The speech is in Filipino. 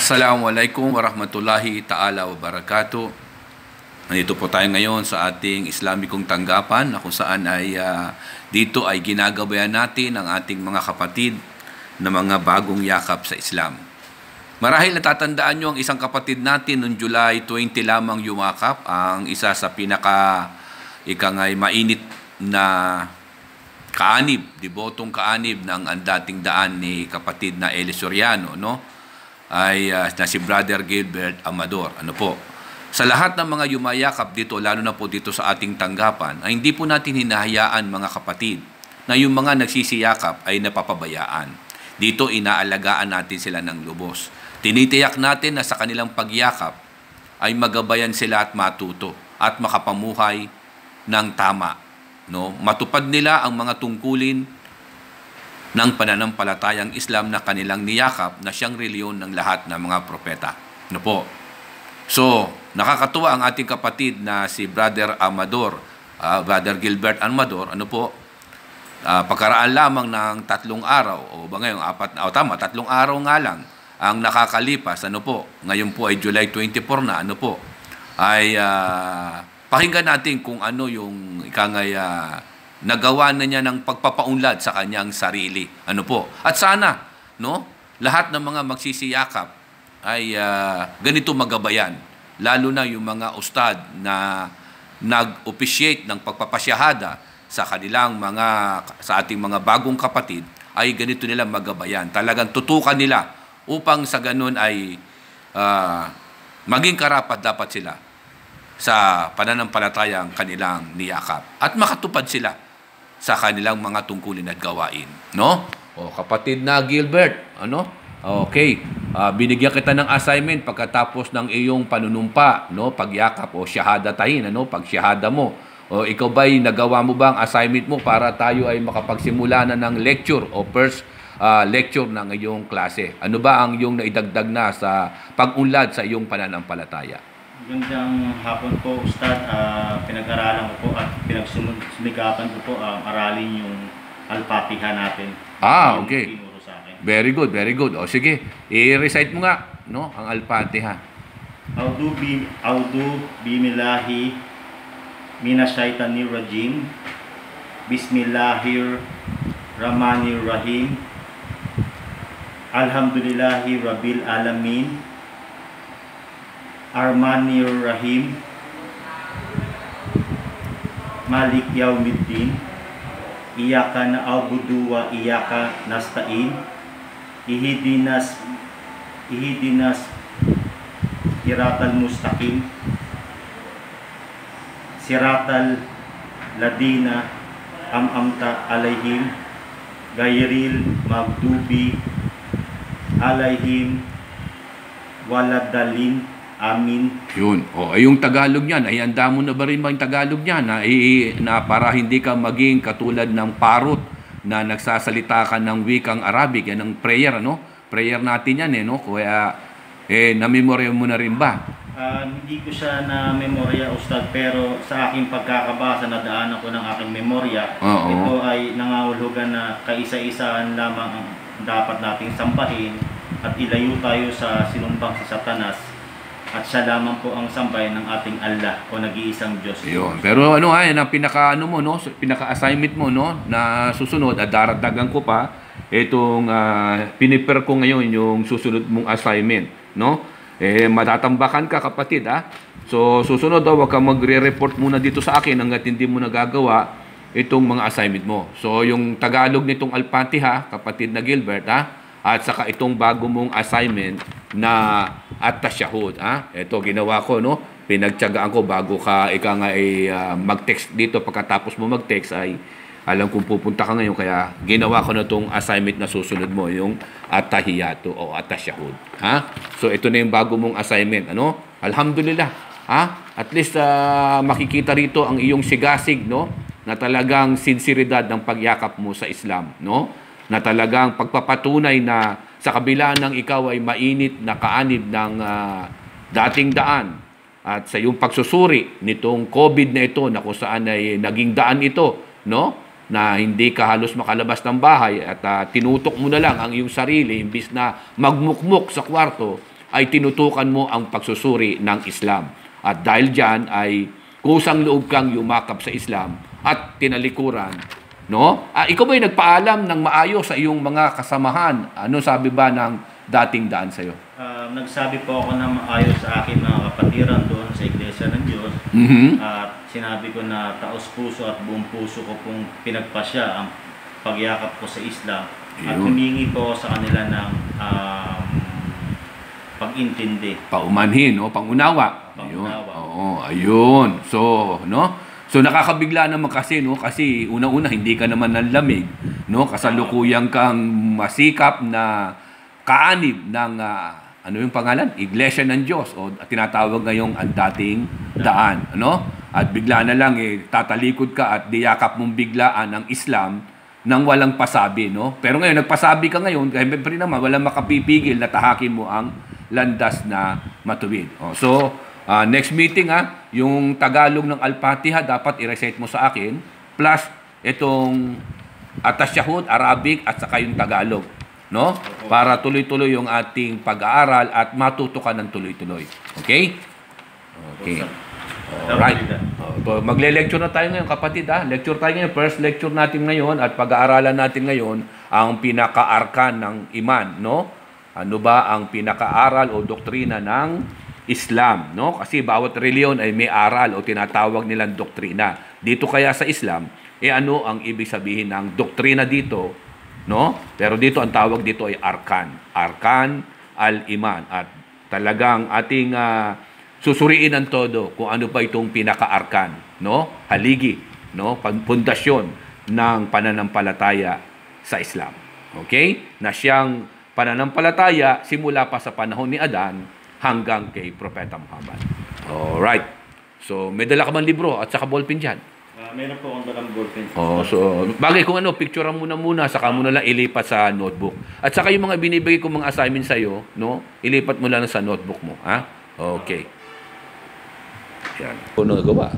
Assalamualaikum warahmatullahi ta'ala wabarakatuh. Nandito po tayo ngayon sa ating Islamikong tanggapan na kung saan ay dito ay ginagabayan natin ang ating mga kapatid na mga bagong yakap sa Islam. Marahil natatandaan nyo ang isang kapatid natin noong July 20 lamang yumakap, ang isa sa ikangay mainit na kaanib, debotong kaanib ng ang dating daan ni kapatid na Eli Soriano, no? Ay na si Brother Gilbert Amador. Ano po? Sa lahat ng mga yumayakap dito, lalo na po dito sa ating tanggapan, ay hindi po natin hinahayaan mga kapatid na yung mga nagsisiyakap ay napapabayaan. Dito inaalagaan natin sila ng lubos. Tinitiyak natin na sa kanilang pagyakap ay magabayan sila at matuto at makapamuhay ng tama. No? Matupad nila ang mga tungkulin ng pananampalatayang Islam na kanilang niyakap na siyang reliyon ng lahat ng mga propeta. Ano po? So, nakakatuwa ang ating kapatid na si Brother Amador, Brother Gilbert Amador, ano po? Pagkaraan lamang ng 3 araw, o ba ngayon, 3 araw nga lang ang nakakalipas, ano po? Ngayon po ay July 24 na, ano po? Ay pakinggan natin kung ano yung nagawa na niya ng pagpapaunlad sa kanyang sarili. Ano po? At sana, no? Lahat ng mga magsisiyakap ay ganito magabayan. Lalo na yung mga ustad na nag-officiate ng pagpapasyahada sa ating mga bagong kapatid, ay ganito nila magabayan. Talagang tutukan nila upang sa ganun ay maging karapat dapat sila sa pananampalatayang kanilang niyakap at makatupad sila sa kanilang mga tungkulin at gawain, no? O kapatid na Gilbert, ano? Okay. Binigyan kita ng assignment pagkatapos ng iyong panunumpa, no? Pagyakap o syahadatahin, ano? Pagsyahada mo. O ikaw ba'y nagawa mo ba ang assignment mo para tayo ay makapagsimula na ng lecture o first lecture ng iyong klase? Ano ba ang iyong naidagdag na sa pag-unlad sa iyong pananampalataya? Magandang hapon po, Ustad. Pinag-aralan ko po at pinagsumikapan ko po aralin yung Al-Fatiha natin. Okay. Tinuro sa akin. Very good, very good. O sige, i-recite mo nga, no, ang Al-Fatiha. A'udhu billahi minasyaitanir rajim. Bismillahirrahmanirrahim. Alhamdulillahi rabbil alamin. Armanir Rahim, Malik Yaumiddin, Iyaka na'budu wa iyaka nasta'in, Ihdinas siratal mustaqim, Siratal ladina am'amta alaihim, Gayril magdubi alaihim waladalin. Amin. Yun. O, yung Tagalog niyan, ay handa mo na ba rin ba yung Tagalog niyan na para hindi ka maging katulad ng parot na nagsasalita ka ng wikang Arabic, yan ang prayer, ano? Prayer natin yan, no? Kaya, na-memorya mo na rin ba? Hindi ko siya na-memorya, Ustad, pero sa aking pagkakabasa, nadaanan ko ng aking memorya. Ito ay nangahulugan na kaisa-isaan lamang ang dapat nating sampahin at ilayo tayo sa sinumpang si Satanas. At siya lamang po ang sambay ng ating Allah o nag-iisang Diyos. Yun. Pero ano yan ang pinaka-assignment mo, no, na susunod at daragdagan ko pa itong piniper ko ngayon yung susunod mong assignment, no? Matatambakan ka, kapatid, ha? So susunod daw, wag kang magre-report muna dito sa akin hangga't hindi mo nagagawa itong mga assignment mo. So yung Tagalog nitong Al-Fatiha, kapatid na Gilbert, ha? At saka itong bago mong assignment na at-tashahud. Ito ginawa ko, no? Pinagtiyagaan ko bago ka mag-text dito. Pagkatapos mo mag-text ay alam kung pupunta ka ngayon. Kaya ginawa ko na itong assignment na susunod mo, yung at-tahiyatu o at-tashahud. So ito na yung bago mong assignment. Ano? Alhamdulillah. At least makikita rito ang iyong sigasig, no? Na talagang sinseridad ng pagyakap mo sa Islam, no? Na talagang pagpapatunay na sa kabila ng ikaw ay mainit na kaanib ng dating daan at sa iyong pagsusuri nitong COVID na ito na kung saan ay naging daan ito, no? Na hindi ka halos makalabas ng bahay at tinutok mo na lang ang iyong sarili imbis na magmukmuk sa kwarto ay tinutukan mo ang pagsusuri ng Islam. At dahil dyan ay kusang loob kang yumakap sa Islam at tinalikuran, no? Ikaw ba'y nagpaalam ng maayos sa iyong mga kasamahan? Ano sabi ba ng dating daan sa'yo? Nagsabi po ako na maayos sa aking mga kapatiran doon sa Iglesia ng Diyos. At sinabi ko na taos puso at buong puso ko pong pinagpasya ang pagyakap ko sa Islam. At humingi po sa kanila ng pag-intindi. Paumanhin, no? Pangunawa. Pangunawa. Oo, ayun. So, no? So nakakabigla naman kasi, no? Kasi una-una hindi ka naman nanlamig, no? Kasalukuyang kang masikap na kaanib ng ano yung pangalan? Iglesia ng Diyos, o tinatawag ngayong ang dating daan, ano? At bigla na lang tatalikod ka at diyakap mong biglaan ang Islam nang walang pasabi, no? Pero ngayon nagpasabi ka ngayon, kaya siyempre naman walang makapipigil na tahakin mo ang landas na matuwid. So next meeting yung Tagalog ng Al-Fatiha dapat i-recite mo sa akin plus itong Atasyahud, Arabic at saka yung Tagalog, no? Para tuloy-tuloy yung ating pag-aaral at matuto ka ng tuloy-tuloy. Okay? Okay. Alright. Magle-lecture na tayo ngayon, kapatid. Lecture tayo ngayon. First lecture natin ngayon at pag-aaralan natin ngayon ang pinaka-arkan ng iman, no? Ano ba ang pinaka-aral o doktrina ng Islam, no? Kasi bawat reliyon ay may aral o tinatawag nilang doktrina. Dito kaya sa Islam, ano ang ibig sabihin ng doktrina dito, no? Pero dito ang tawag dito ay arkan. Arkan al-iman. At talagang ating susuriin ang todo kung ano pa itong pinaka-arkan, no? Haligi, no? Pundasyon ng pananampalataya sa Islam. Okay? Na siyang pananampalataya simula pa sa panahon ni Adan hanggang kay Propeta Muhammad. Alright. So, may dala ka bang libro at saka ballpen dyan? Meron po akong dalang ballpen. So, bagay kung ano, picturean mo na saka mo na lang ilipat sa notebook. At saka yung mga binibigay kong mga assignment sa'yo, no? Ilipat mo lang sa notebook mo. Okay. Yan. Ano nagawa?